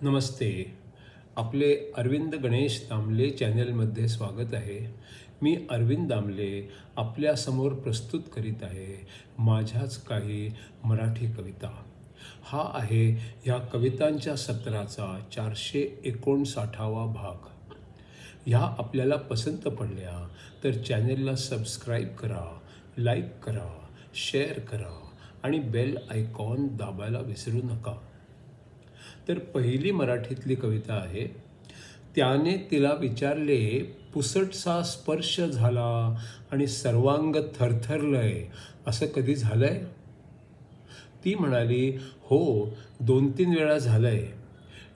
नमस्ते. आपले अरविंद गणेश दामले चॅनलमध्ये स्वागत आहे. मी अरविंद दामले आपल्यासमोर प्रस्तुत करीत आहे माझ्याच काही मराठी कविता. हा आहे ह्या कवितांच्या सत्राचा 459वा भाग. ह्या आपल्याला पसंत पडल्या तर चॅनलला सबस्क्राईब करा, लाईक करा, शेअर करा आणि बेल आयकॉन दाबायला विसरू नका. तर पहिली मराठीतली कविता आहे. त्याने तिला विचारले, पुसटसा स्पर्श झाला आणि सर्वांग थरथरलंय, असं कधी झालंय? ती म्हणाली, हो, 2-3 वेळा झालंय.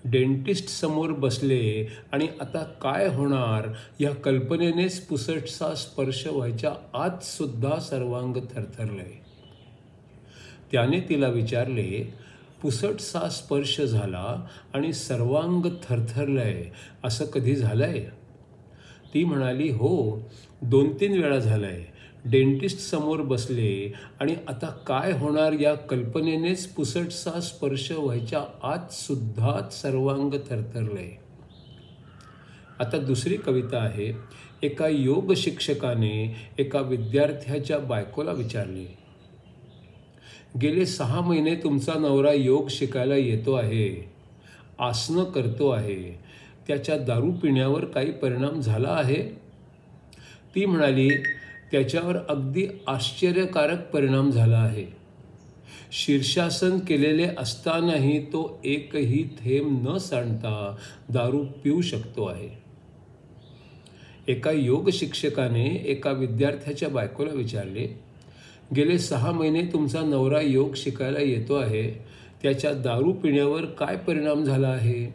डेंटिस्ट समोर बसले आणि आता काय होणार या कल्पनेनेच पुसटसा स्पर्श व्हायच्या आत सुद्धा सर्वांग थरथरलंय. त्याने तिला विचारले, पुसटसा स्पर्श झाला आणि सर्वांग थरथरलंय, असं कधी झालंय? ती म्हणाली, हो, 2-3 वेळा झालंय. डेंटिस्ट समोर बसले आणि आता काय होणार या कल्पनेनेच पुसटसा स्पर्श व्हायच्या आत सुद्धा सर्वांग थरथरलंय. आता दुसरी कविता आहे. एका योग शिक्षकाने एका विद्यार्थ्याच्या बायकोला विचारले, गेले 6 महिने तुमचा नवरा योग शिकायला येतो आहे, आसनं करतो आहे, त्याच्या दारू पिण्यावर काही परिणाम झाला आहे? ती म्हणाली, त्याच्यावर अगदी आश्चर्यकारक परिणाम झाला आहे. शीर्षासन केलेले असतानाही तो एकही थेंब न सांडता दारू पिऊ शकतो आहे. एका योग शिक्षकाने एका विद्यार्थ्याच्या बायकोला विचारले, गेले 6 महिने तुमचा नवरा योग शिकायला येतो आहे, त्याच्या दारू पिण्यावर काय परिणाम झाला आहे?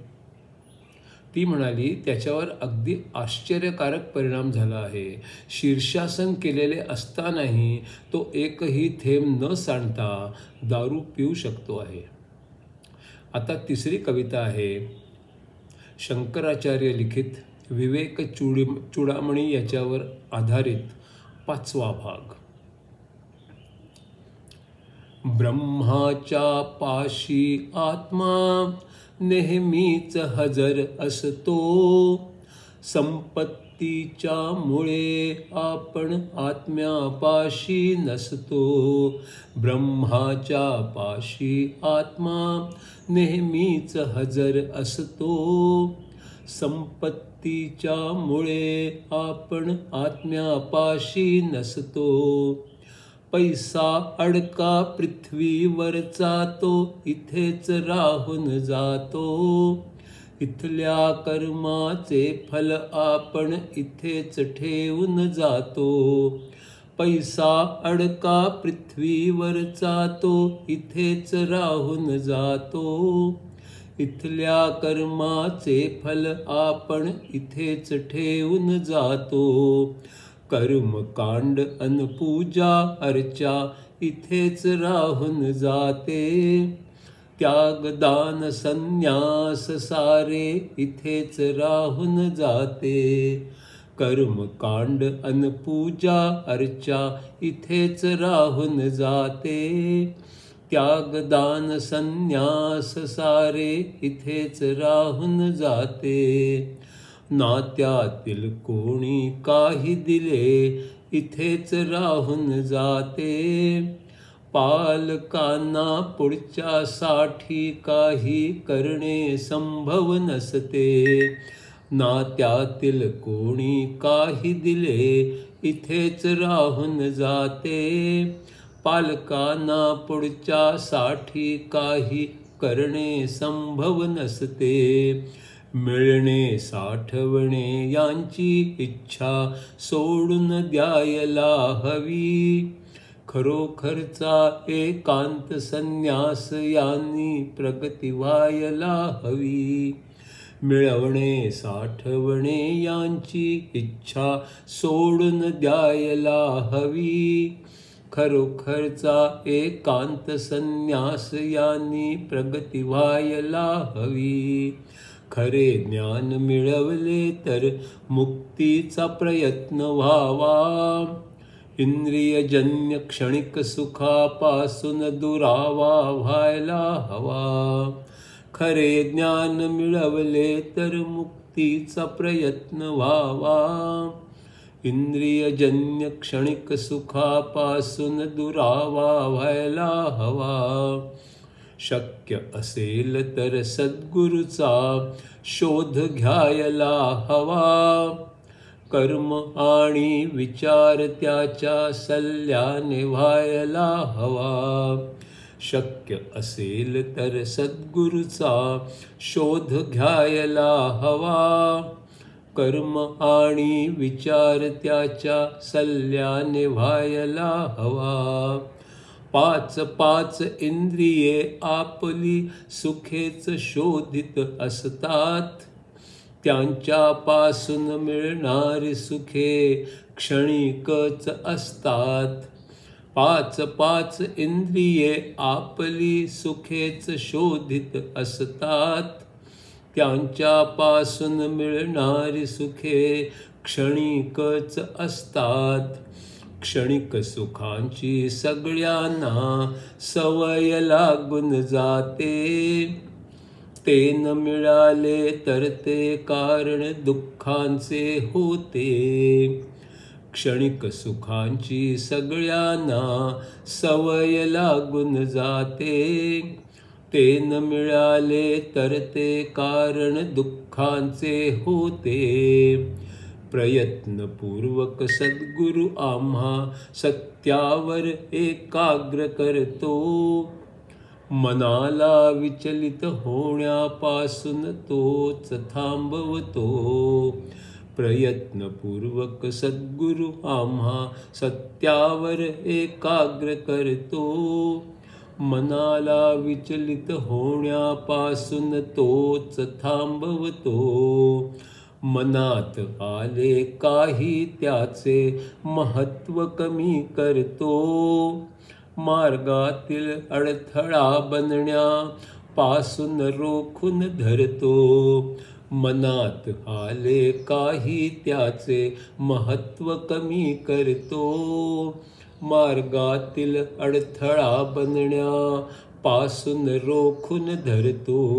ती म्हणाली, त्याच्यावर अगदी आश्चर्यकारक परिणाम झाला आहे. शीर्षासन केलेले असतानाही तो एकही थेंब न सांडता दारू पिऊ शकतो आहे. आता तिसरी कविता आहे. शंकराचार्य लिखित विवेक चूडामणी याच्यावर आधारित 5वा भाग. ब्रह्माच्या पाशी आत्मा नेहमीच हजर असतो, संपत्तीच्या मुळे आपण आत्म्यापाशी नसतो. ब्रह्माच्या पाशी आत्मा नेहमीच हजर असतो, संपत्तीच्या मुळे आपण आत्म्यापाशी नसतो. पैसा अडका पृथ्वीवरचा तो इथेच राहून जातो, इथल्या कर्माचे फल आपण इथेच ठेवून जातो. पैसा अडका पृथ्वीवरचा तो इथेच राहून जातो, इथल्या कर्माचे फल आपण इथेच ठेवून जातो. कर्मकांड अन पूजा अर्चा इथेच राहून जाते, त्यागदान संन्यास सारे इथेच राहून जाते. कर्मकांड अन पूजा अर्चा इथेच राहून जाते, त्यागदान संन्यास सारे इथेच राहून जाते. नात्यातील कोणी काही दिले इथेच राहून जाते, पालकांना पुढच्यासाठी काही करणे संभव नसते. नात्यातील कोणी काही दिले इथेच राहून जाते, पालकांना पुढच्यासाठी काही करणे संभव नसते. मिळणे साठवणे यांची इच्छा सोडून द्यायला हवी, खरोखरचा एकांत संन्यास यांनी प्रगती व्हायला हवी. मिळवणे साठवणे यांची इच्छा सोडून द्यायला हवी, खरोखरचा एकांत संन्यास यांनी प्रगती व्हायला हवी. खरे ज्ञान मिळवले तर मुक्तीचा प्रयत्न व्हावा, इंद्रियजन्य क्षणिक सुखापासून दुरावा व्हायला हवा. खरे ज्ञान मिळवले तर मुक्तीचा प्रयत्न व्हावा. इंद्रियजन्य क्षणिक सुखापासून दुरावा व्हायला हवा. शक्य असेल तर सद्गुरूचा शोध घ्यायला हवा. कर्म आणि विचार त्याच्या सल्ल्याने व्हायला हवा. शक्य असेल तर सद्गुरूचा शोध घ्यायला हवा. कर्म आणि विचार त्याच्या सल्ल्याने व्हायला हवा. पाच पाच इंद्रिये आपली सुखेच शोधित असतात. त्यांच्यापासून मिळणारी सुखे क्षणिकच असतात. पाच पाच इंद्रिये आपली सुखेच शोधित असतात. त्यांच्यापासून मिळणारी सुखे क्षणिकच असतात. क्षणिक सुखांची सगळ्यांना सवय लागून जाते. ते न मिळाले तर ते कारण दुःखांचे होते. क्षणिक सुखांची सगळ्यांना सवय लागून जाते. ते न मिळाले तर ते कारण दुःखांचे होते. प्रयत्नपूर्वक सद्गुरू आम्हा सत्यावर एकाग्र करतो. मनाला विचलित होण्यापासून तोच थांबवतो. प्रयत्नपूर्वक सद्गुरू आम्हा सत्यावर एकाग्र करतो. मनाला विचलित होण्यापासून तोच थांबवतो. मनात आले काही त्याचे महत्त्व कमी करतो. मार्गातील अडथळा बनण्यापासून रोखून धरतो. मनात आले काही त्याचे महत्त्व कमी करतो. मार्गातील अडथळा बनण्यापासून रोखून धरतो.